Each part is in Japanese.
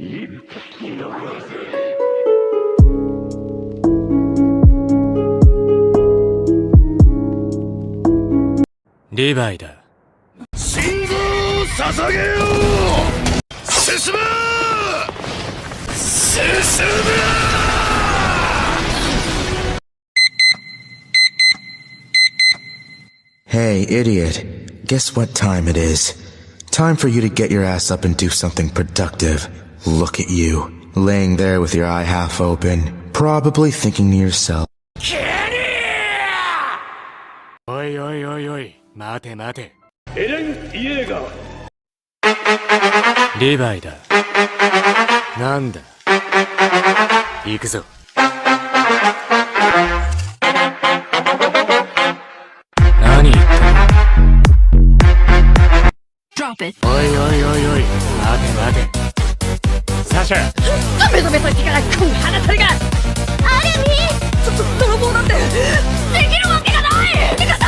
リヴァイだ。信号を捧げよう。進む進む。Hey, idiot. Guess what time it is? Time for you to get your ass up and do something productive. Look at you, laying there with your eye half open, probably thinking to yourself. おいおいおいおい、待て待て。エレン・イエーガー。リヴァイだ。なんだ。行くぞ。何言ってんの。Drop it. おいおいおいおい、待て待て。サシャ。目覚め先から食う放たれが。アレミ泥棒なんてできるわけがない。てかさ、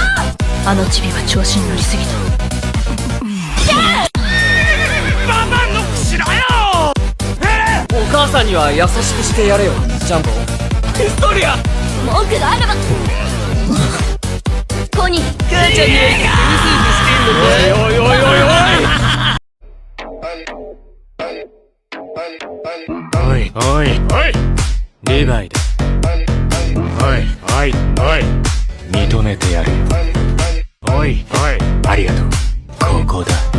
あのチビは調子に乗りすぎた。ママのくしろよ。お母さんには優しくしてやれよ、ジャンボ。ヒストリア。文句があればコニー、母ちゃんにおいおいおいおいおい。おいおいおい。リヴァイだ。おいおいおい。認めてやるよ。おいおい。ありがとう。ここだ。